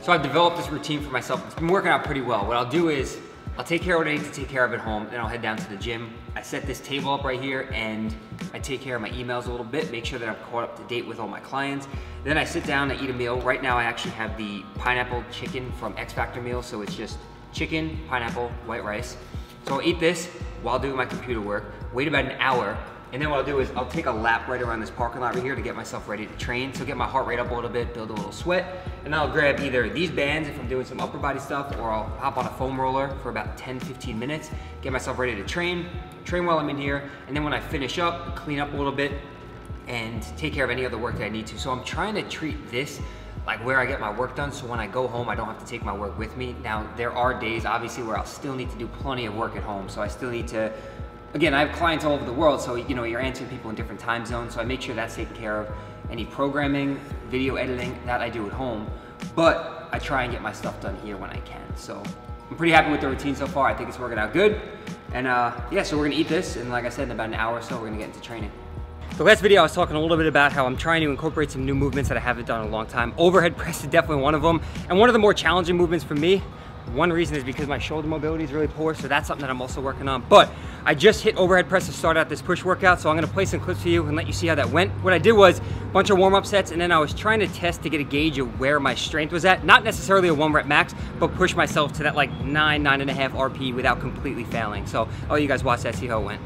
So I've developed this routine for myself. It's been working out pretty well. What I'll do is, I'll take care of what I need to take care of at home, then I'll head down to the gym. I set this table up right here and I take care of my emails a little bit, make sure that I'm caught up to date with all my clients. Then I sit down, I eat a meal. Right now I actually have the pineapple chicken from X Factor meal, so it's just chicken, pineapple, white rice. So I'll eat this while doing my computer work, wait about an hour, and then what I'll do is I'll take a lap right around this parking lot right here to get myself ready to train. So get my heart rate up a little bit, build a little sweat, and then I'll grab either these bands if I'm doing some upper body stuff, or I'll hop on a foam roller for about 10-15 minutes, get myself ready to train while I'm in here, and then when I finish up, clean up a little bit, and take care of any other work that I need to. So I'm trying to treat this like where I get my work done, so when I go home, I don't have to take my work with me. Now, there are days, obviously, where I'll still need to do plenty of work at home, so I still need to, again, I have clients all over the world, so you know, you're answering people in different time zones, so I make sure that's taken care of. Any programming, video editing, that I do at home, but I try and get my stuff done here when I can. So I'm pretty happy with the routine so far. I think it's working out good. And yeah, so we're gonna eat this, and like I said, in about an hour or so, we're gonna get into training. The last video I was talking a little bit about how I'm trying to incorporate some new movements that I haven't done in a long time. Overhead press is definitely one of them, and one of the more challenging movements for me. One reason is because my shoulder mobility is really poor, so that's something that I'm also working on. But I just hit overhead press to start out this push workout, so I'm gonna play some clips for you and let you see how that went. What I did was a bunch of warm-up sets, and then I was trying to test to get a gauge of where my strength was at. Not necessarily a 1 rep max, but push myself to that like 9.5 RP without completely failing. So I'll let you guys watch that, see how it went.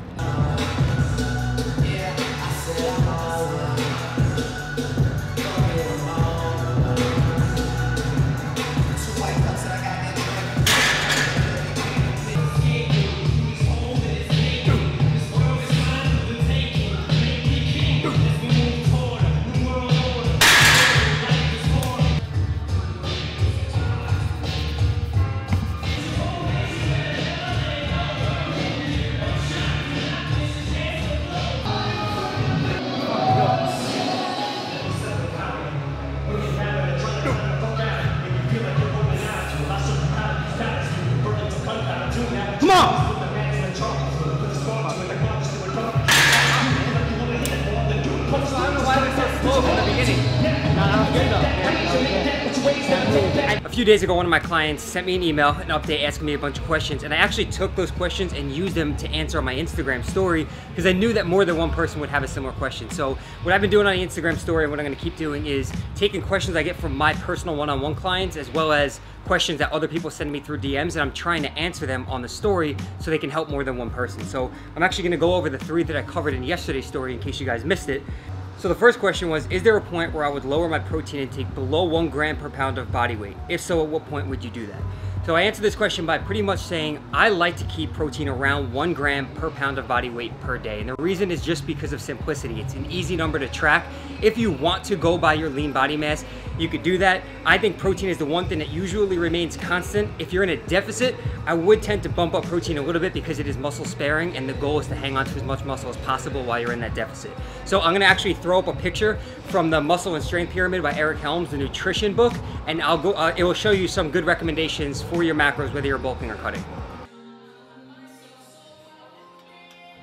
Come on! A few days ago, one of my clients sent me an email, an update asking me a bunch of questions, and I actually took those questions and used them to answer on my Instagram story because I knew that more than one person would have a similar question. So what I've been doing on the Instagram story and what I'm gonna keep doing is taking questions I get from my personal one-on-one clients as well as questions that other people send me through DMs, and I'm trying to answer them on the story so they can help more than one person. So I'm actually gonna go over the 3 that I covered in yesterday's story in case you guys missed it. So the first question was, is there a point where I would lower my protein intake below 1 gram per pound of body weight? If so, at what point would you do that? So I answered this question by pretty much saying I like to keep protein around 1 gram per pound of body weight per day. And the reason is just because of simplicity. It's an easy number to track. If you want to go by your lean body mass, you could do that. I think protein is the one thing that usually remains constant. If you're in a deficit, I would tend to bump up protein a little bit because it is muscle sparing, and the goal is to hang on to as much muscle as possible while you're in that deficit. So I'm gonna actually throw up a picture from the Muscle and Strength Pyramid by Eric Helms, the nutrition book, and I'll go. It will show you some good recommendations for your macros, whether you're bulking or cutting.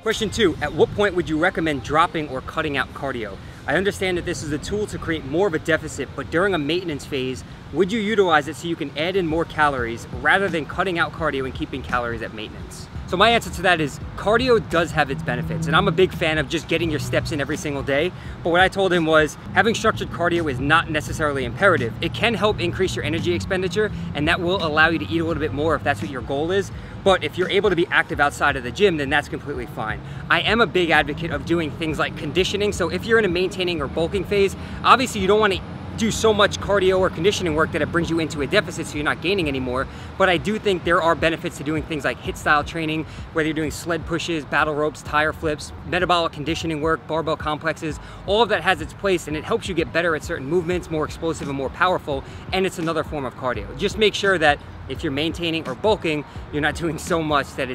Question 2, at what point would you recommend dropping or cutting out cardio? I understand that this is a tool to create more of a deficit, but during a maintenance phase, would you utilize it so you can add in more calories rather than cutting out cardio and keeping calories at maintenance? So my answer to that is cardio does have its benefits, and I'm a big fan of just getting your steps in every single day. But what I told him was having structured cardio is not necessarily imperative. It can help increase your energy expenditure, and that will allow you to eat a little bit more if that's what your goal is. But if you're able to be active outside of the gym, then that's completely fine. I am a big advocate of doing things like conditioning. So if you're in a maintaining or bulking phase, obviously you don't want to do so much cardio or conditioning work that it brings you into a deficit so you're not gaining anymore. But I do think there are benefits to doing things like HIIT style training, whether you're doing sled pushes, battle ropes, tire flips, metabolic conditioning work, barbell complexes. All of that has its place, and it helps you get better at certain movements, more explosive and more powerful, and it's another form of cardio. Just make sure that if you're maintaining or bulking, you're not doing so much that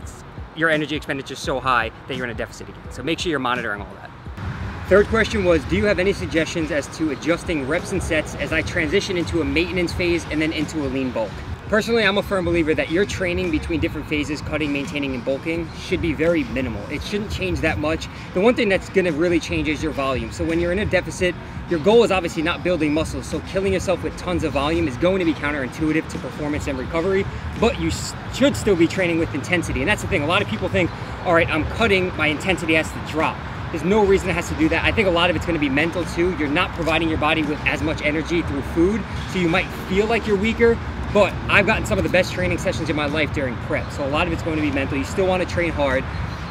your energy expenditure is so high that you're in a deficit again. So make sure you're monitoring all that. Third question was, do you have any suggestions as to adjusting reps and sets as I transition into a maintenance phase and then into a lean bulk? Personally, I'm a firm believer that your training between different phases, cutting, maintaining, and bulking, should be very minimal. It shouldn't change that much. The one thing that's gonna really change is your volume. So when you're in a deficit, your goal is obviously not building muscles, so killing yourself with tons of volume is going to be counterintuitive to performance and recovery, but you should still be training with intensity. And that's the thing, a lot of people think, all right, I'm cutting, my intensity has to drop. There's no reason it has to do that. I think a lot of it's gonna be mental too. You're not providing your body with as much energy through food, so you might feel like you're weaker, but I've gotten some of the best training sessions in my life during prep. So a lot of it's going to be mental. You still want to train hard.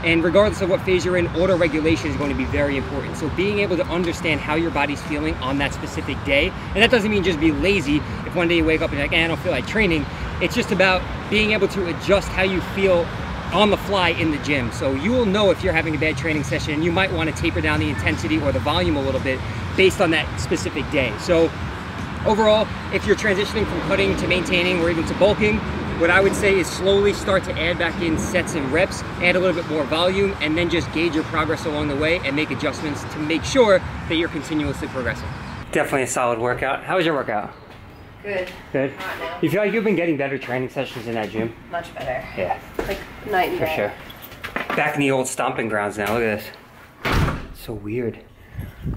And regardless of what phase you're in, auto regulation is going to be very important. So being able to understand how your body's feeling on that specific day, and that doesn't mean just be lazy. If one day you wake up and you're like, I don't feel like training, it's just about being able to adjust how you feel on the fly in the gym. So you will know if you're having a bad training session, and you might want to taper down the intensity or the volume a little bit based on that specific day. So overall, if you're transitioning from cutting to maintaining or even to bulking, what I would say is slowly start to add back in sets and reps, add a little bit more volume, and then just gauge your progress along the way and make adjustments to make sure that you're continuously progressing. Definitely a solid workout. How was your workout? Good. Good? Hot now. You feel like you've been getting better training sessions in that gym? Much better. Yeah. Like night and day. For sure. Back in the old stomping grounds now, look at this. So weird.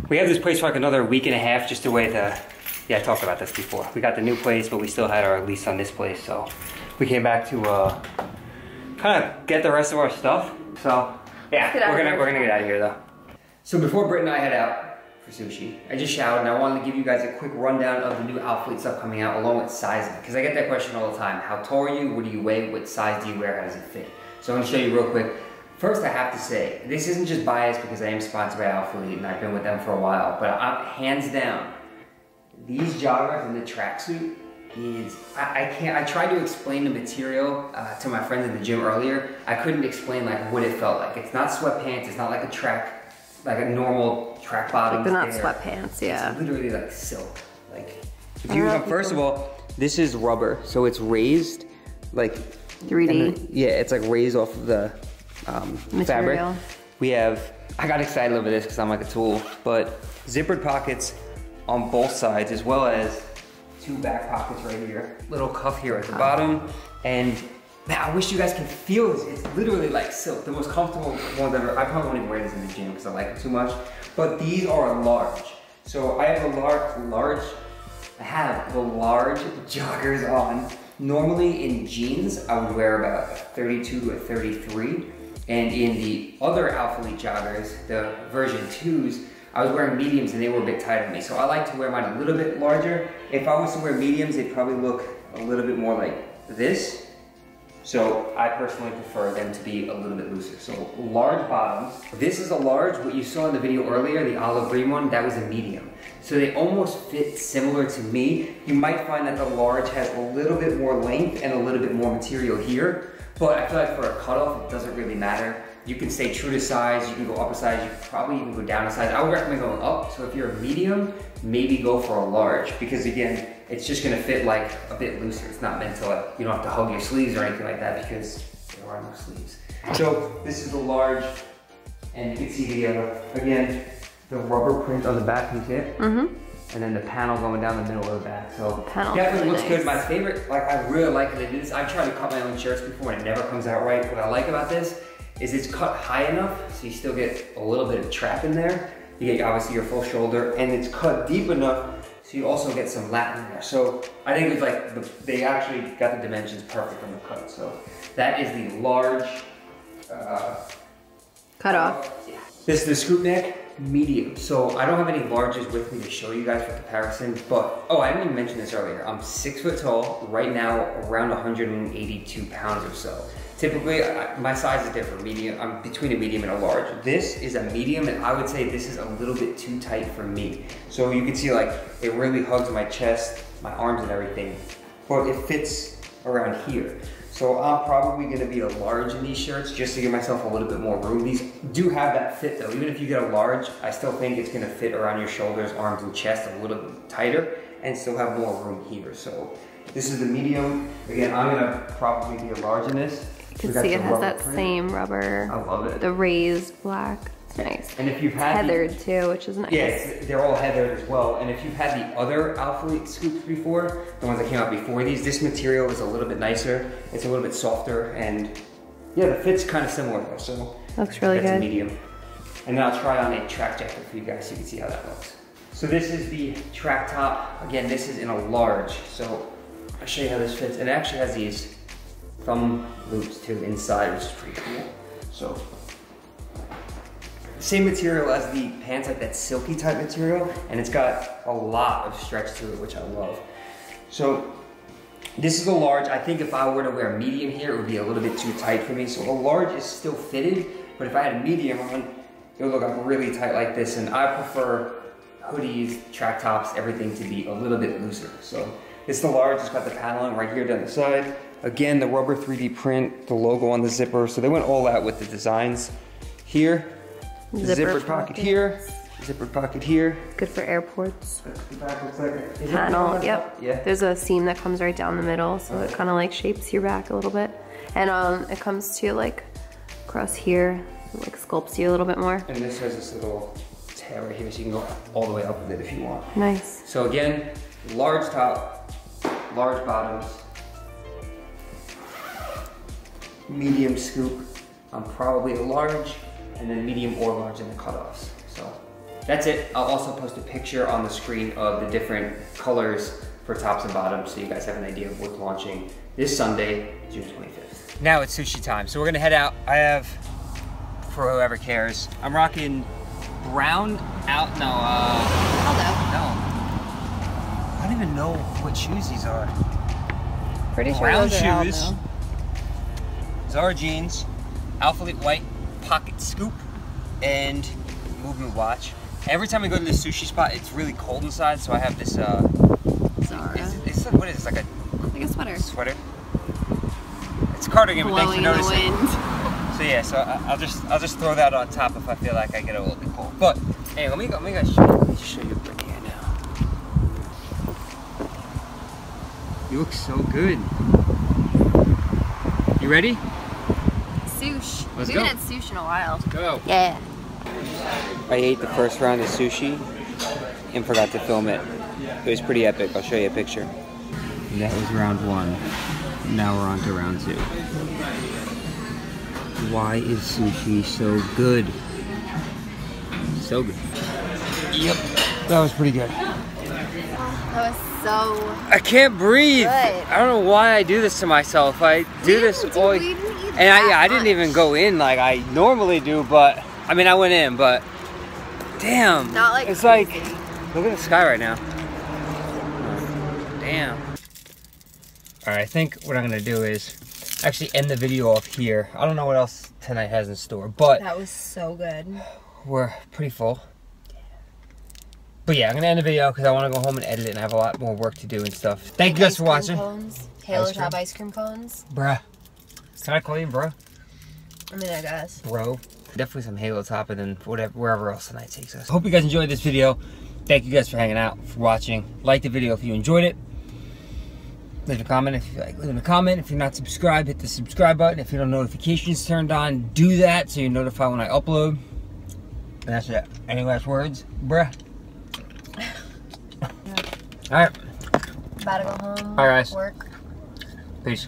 We have this place for like another week and a half just to wait to, yeah, I talked about this before. We got the new place, but we still had our lease on this place, so we came back to kind of get the rest of our stuff. So yeah, we're gonna get out of here though. So before Britt and I head out for sushi, I just showered and I wanted to give you guys a quick rundown of the new Alphalete stuff coming out along with sizing, because I get that question all the time. How tall are you? What do you weigh? What size do you wear? How does it fit? So I'm gonna show you real quick. First, I have to say, this isn't just biased because I am sponsored by Alphalete and I've been with them for a while, but I'm hands down, these joggers and the tracksuit is, I tried to explain the material to my friends in the gym earlier. I couldn't explain like what it felt like. It's not sweatpants, it's not like a normal track bottom. They're not sweatpants, yeah. It's literally like silk. Like, if you first of all, this is rubber, so it's raised like 3D. Yeah, it's like raised off of the fabric. We have, I got excited over this because I'm like a tool, but zippered pockets on both sides, as well as two back pockets right here. Little cuff here at the bottom. And man, I wish you guys could feel this. It's literally like silk. The most comfortable one ever. I probably won't even wear this in the gym because I like it too much. But these are large. So I have I have the large joggers on. Normally in jeans, I would wear about a 32 to a 33. And in the other Alphalete joggers, the version 2s, I was wearing mediums and they were a bit tight on me. So I like to wear mine a little bit larger. If I was to wear mediums, they'd probably look a little bit more like this. So I personally prefer them to be a little bit looser. So large bottoms. This is a large. What you saw in the video earlier, the olive green one, that was a medium. So they almost fit similar to me. You might find that the large has a little bit more length and a little bit more material here. But I feel like for a cutoff, it doesn't really matter. You can stay true to size, you can go up a size, you can probably even go down a size. I would recommend going up, so if you're a medium, maybe go for a large, because again, it's just gonna fit like a bit looser. It's not meant to like, you don't have to hug your sleeves or anything like that because there are no sleeves. So this is the large, and you can see again, the rubber print on the back, you see it? Mm-hmm. And then the panel going down the middle of the back. So definitely looks good. My favorite, like I really like it. I've tried to cut my own shirts before and it never comes out right. What I like about this is it's cut high enough so you still get a little bit of trap in there. You get obviously your full shoulder, and it's cut deep enough so you also get some lat in there. So I think it's like, they actually got the dimensions perfect on the cut. So that is the large cut off. Yeah. This is the scoop neck. Medium. So I don't have any larges with me to show you guys for comparison, but I didn't even mention this earlier. I'm 6 foot tall, right now around 182 pounds or so. Typically, my size is different. Medium, I'm between a medium and a large. This is a medium, and I would say this is a little bit too tight for me. So you can see like, it really hugs my chest, my arms and everything, but it fits around here. So I'm probably gonna be a large in these shirts just to give myself a little bit more room. These do have that fit though. Even if you get a large, I still think it's gonna fit around your shoulders, arms, and chest a little bit tighter and still have more room here. So this is the medium. Again, I'm gonna probably be a large in this. You can see it has that same rubber. I love it. The raised black. It's nice. And if you've had heathered too, which is nice. Yes, they're all heathered as well. And if you've had the other Alphalete scoops before, the ones that came out before these, this material is a little bit nicer. It's a little bit softer, and yeah, the fit's kind of similar though. So looks really that's good. A medium. And then I'll try on a track jacket for you guys so you can see how that looks. So this is the track top. Again, this is in a large. So I'll show you how this fits. And it actually has these thumb loops too inside, which is pretty cool. So same material as the pants, like that silky type material, and it's got a lot of stretch to it, which I love. So this is a large. I think if I were to wear a medium here, it would be a little bit too tight for me. So a large is still fitted, but if I had a medium on, it would look like really tight like this, and I prefer hoodies, track tops, everything to be a little bit looser. So it's the large. It's got the paneling right here down the side. Again, the rubber 3D print, the logo on the zipper. So they went all out with the designs here. Zippered pocket here, zippered pocket here. Good for airports. Back looks like Panel, yep. Yeah. There's a seam that comes right down the middle, so it kind of like shapes your back a little bit. And it comes to like across here, like sculpts you a little bit more. And this has this little tab right here, so you can go all the way up with it if you want. Nice. So again, large top, large bottoms, medium scoop. I'm probably a large, and then medium or large in the cutoffs. So that's it. I'll also post a picture on the screen of the different colors for tops and bottoms so you guys have an idea of what's launching this Sunday, June 25th. Now it's sushi time, so we're gonna head out. I have, for whoever cares, I'm rocking brown out, no, I don't even know what shoes these are. Pretty sure Brown those are shoes, Aldo. Zara jeans, Alphalete white pocket scoop, and movement watch. Every time I go to this sushi spot, it's really cold inside, so I have this Zara. what is this, like Like a sweater. Sweater? It's a cardigan, but thanks for Blowing in the noticing. wind. So yeah, so I'll just throw that on top if I feel like I get a little bit cold. But hey, let me just show you right here now. You look so good. You ready? Sushi. Let's We go. haven't had sushi in a while. Go. Yeah. I ate the first round of sushi and forgot to film it. It was pretty epic. I'll show you a picture. That was round one. Now we're on to round two. Why is sushi so good? So good. Yep, that was pretty good. That was so I can't breathe. good. I don't know why I do this to myself. I do this all. We didn't eat And that I didn't even go in like I normally do, but I mean I went in, but damn. Not like it's crazy. like, look at the sky right now. Damn. All right, I think what I'm gonna do is actually end the video off here. I don't know what else tonight has in store, but That was so good. we're pretty full. But yeah, I'm gonna end the video because I want to go home and edit it, and I have a lot more work to do and stuff. Thank you guys for watching. Cones. Taylor Ice cream? Top ice cream cones. Bruh. Can I call you bro? I mean, I guess. Bro. Definitely some Halo Top and then wherever else tonight takes us. Hope you guys enjoyed this video. Thank you guys for hanging out, for watching. Like the video if you enjoyed it. Leave a comment if you like. Leave a comment. If you're not subscribed, hit the subscribe button. If you don't have notifications turned on, do that so you're notified when I upload. And that's it. Any last words? Bruh. Alright. About to go home. Bye, guys. Work. Peace.